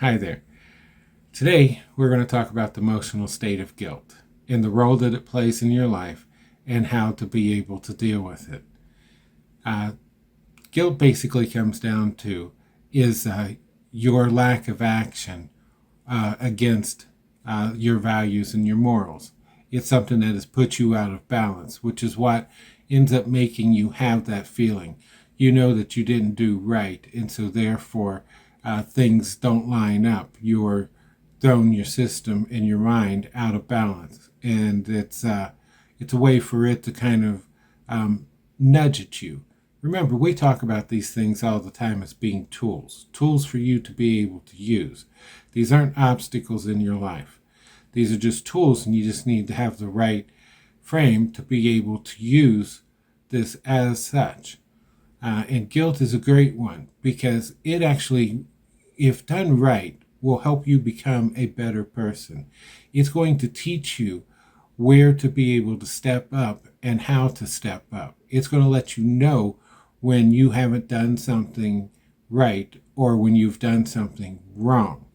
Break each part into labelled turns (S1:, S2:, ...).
S1: Hi there. Today, we're going to talk about the emotional state of guilt and the role that it plays in your life and how to be able to deal with it. Uh, Guilt basically comes down to is your lack of action against your values and your morals. It's something that has put you out of balance, which is what ends up making you have that feeling. You know that you didn't do right, and so therefore things don't line up. You're thrown your system and your mind out of balance, and it's a way for it to kind of nudge at you. Remember, we talk about these things all the time as being tools for you to be able to use. These aren't obstacles in your life. These are just tools, and you just need to have the right frame to be able to use this as such. And guilt is a great one because it actually, if done right, will help you become a better person. It's going to teach you where to be able to step up and how to step up. It's going to let you know when you haven't done something right or when you've done something wrong.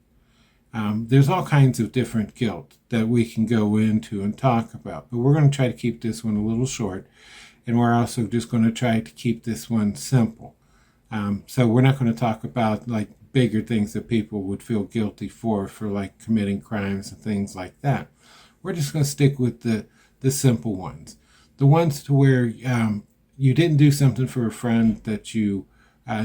S1: There's all kinds of different guilt that we can go into and talk about, but we're going to try to keep this one a little short, and we're also just going to try to keep this one simple. So we're not going to talk about like bigger things that people would feel guilty for like committing crimes and things like that. We're just going to stick with the simple ones, the ones to where you didn't do something for a friend that you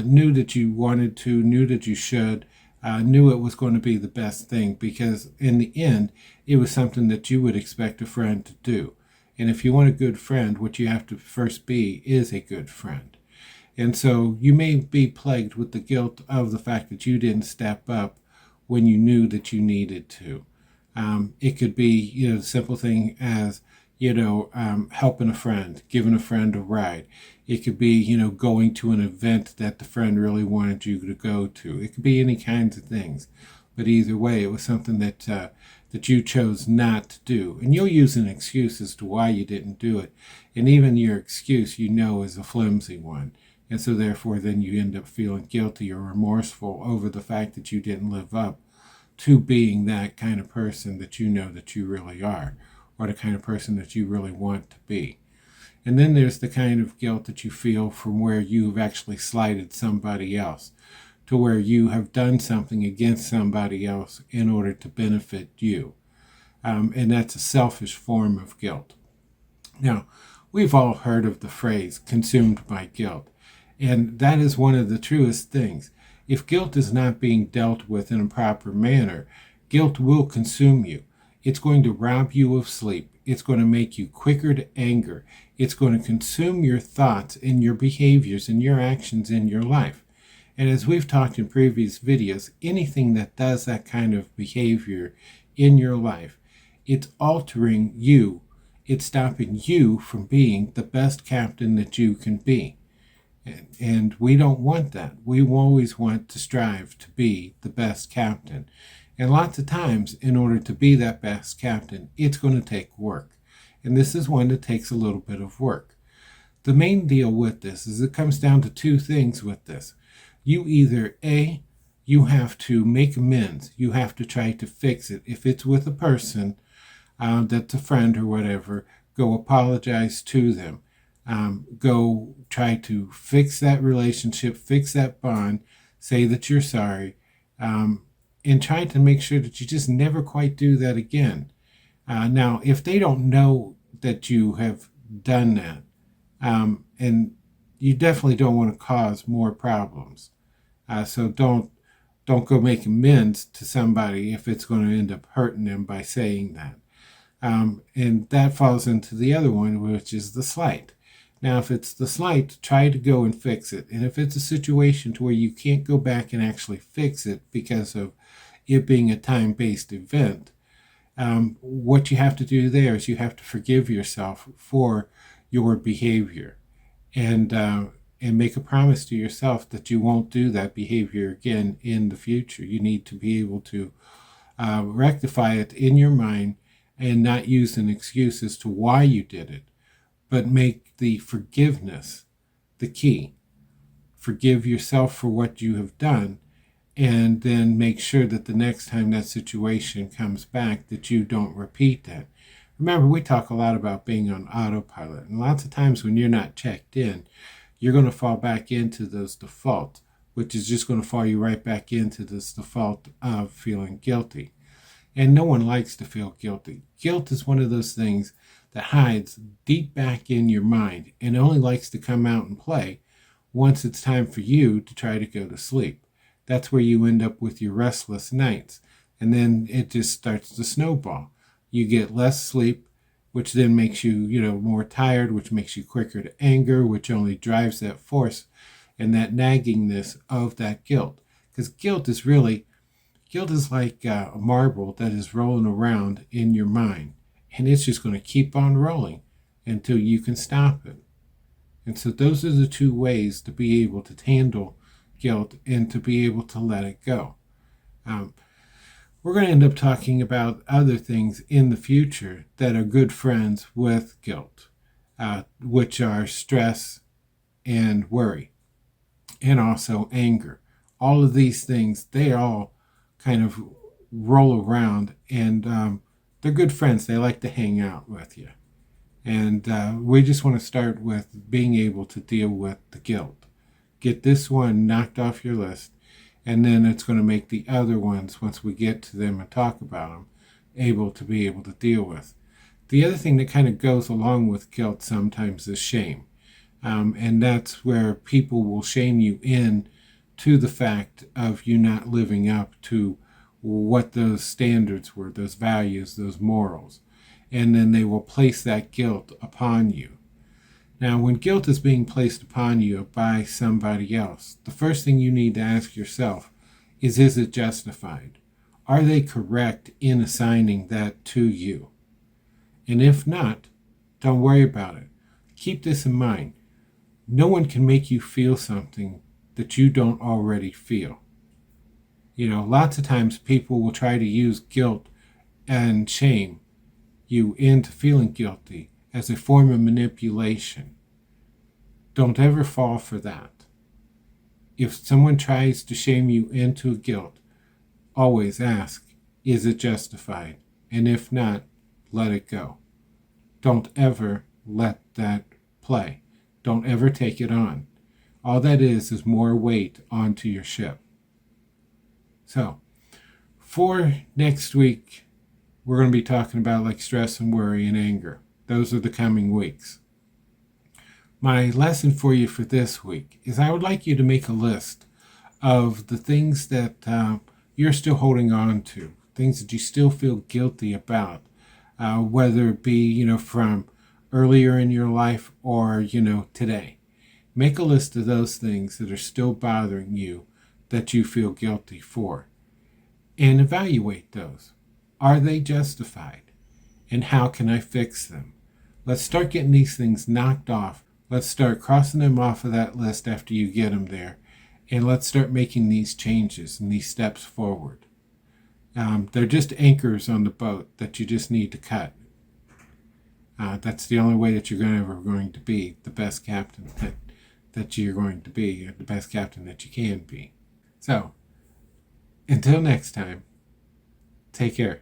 S1: knew that you wanted to, knew that you should, knew it was going to be the best thing because in the end, it was something that you would expect a friend to do. And if you want a good friend, what you have to first be is a good friend. And so you may be plagued with the guilt of the fact that you didn't step up when you knew that you needed to. It could be, the simple thing as, helping a friend, giving a friend a ride. It could be, going to an event that the friend really wanted you to go to. It could be any kinds of things. But either way, it was something that you chose not to do. And you'll use an excuse as to why you didn't do it. And even your excuse, is a flimsy one. And so therefore, then you end up feeling guilty or remorseful over the fact that you didn't live up to being that kind of person that you know that you really are, or the kind of person that you really want to be. And then there's the kind of guilt that you feel from where you've actually slighted somebody else, to where you have done something against somebody else in order to benefit you. And that's a selfish form of guilt. Now, we've all heard of the phrase consumed by guilt. And that is one of the truest things. If guilt is not being dealt with in a proper manner, guilt will consume you. It's going to rob you of sleep. It's going to make you quicker to anger. It's going to consume your thoughts and your behaviors and your actions in your life. And as we've talked in previous videos, anything that does that kind of behavior in your life, it's altering you. It's stopping you from being the best captain that you can be. And we don't want that. We always want to strive to be the best captain. And lots of times, in order to be that best captain, it's going to take work. And this is one that takes a little bit of work. The main deal with this is it comes down to two things with this. You either, A, you have to make amends. You have to try to fix it. If it's with a person that's a friend or whatever, go apologize to them. Go try to fix that relationship, fix that bond, say that you're sorry, and try to make sure that you just never quite do that again. Now, if they don't know that you have done that, and you definitely don't want to cause more problems, so don't go make amends to somebody if it's going to end up hurting them by saying that. And that falls into the other one, which is the slight. Now, if it's the slight, try to go and fix it. And if it's a situation to where you can't go back and actually fix it because of it being a time-based event, what you have to do there is you have to forgive yourself for your behavior and make a promise to yourself that you won't do that behavior again in the future. You need to be able to rectify it in your mind and not use an excuse as to why you did it, but make the forgiveness the key. Forgive yourself for what you have done and then make sure that the next time that situation comes back that you don't repeat that. Remember, we talk a lot about being on autopilot, and lots of times when you're not checked in, you're going to fall back into those defaults, which is just going to fall you right back into this default of feeling guilty. And no one likes to feel guilty. Guilt is one of those things that hides deep back in your mind and only likes to come out and play once it's time for you to try to go to sleep. That's where you end up with your restless nights. And then it just starts to snowball. You get less sleep, which then makes you, more tired, which makes you quicker to anger, which only drives that force and that naggingness of that guilt. Because guilt is like a marble that is rolling around in your mind. And it's just going to keep on rolling until you can stop it. And so those are the two ways to be able to handle guilt and to be able to let it go. We're going to end up talking about other things in the future that are good friends with guilt, which are stress and worry, and also anger. All of these things, they all kind of roll around, and they're good friends. They like to hang out with you. And we just want to start with being able to deal with the guilt. Get this one knocked off your list, and then it's going to make the other ones, once we get to them and talk about them, able to deal with. The other thing that kind of goes along with guilt sometimes is shame. And that's where people will shame you in to the fact of you not living up to what those standards were, those values, those morals. And then they will place that guilt upon you. Now, when guilt is being placed upon you by somebody else, the first thing you need to ask yourself is it justified? Are they correct in assigning that to you? And if not, don't worry about it. Keep this in mind. No one can make you feel something that you don't already feel. Lots of times people will try to use guilt and shame you into feeling guilty as a form of manipulation. Don't ever fall for that. If someone tries to shame you into guilt, always ask, is it justified? And if not, let it go. Don't ever let that play. Don't ever take it on. All that is more weight onto your ship. So, for next week, we're going to be talking about like stress and worry and anger. Those are the coming weeks. My lesson for you for this week is I would like you to make a list of the things that you're still holding on to, things that you still feel guilty about, whether it be, from earlier in your life or, today. Make a list of those things that are still bothering you that you feel guilty for, and evaluate those. Are they justified? And how can I fix them? Let's start getting these things knocked off. Let's start crossing them off of that list after you get them there. And let's start making these changes and these steps forward. They're just anchors on the boat that you just need to cut. That's the only way that you're ever going to be the best captain that you're going to be, or the best captain that you can be. So, until next time, take care.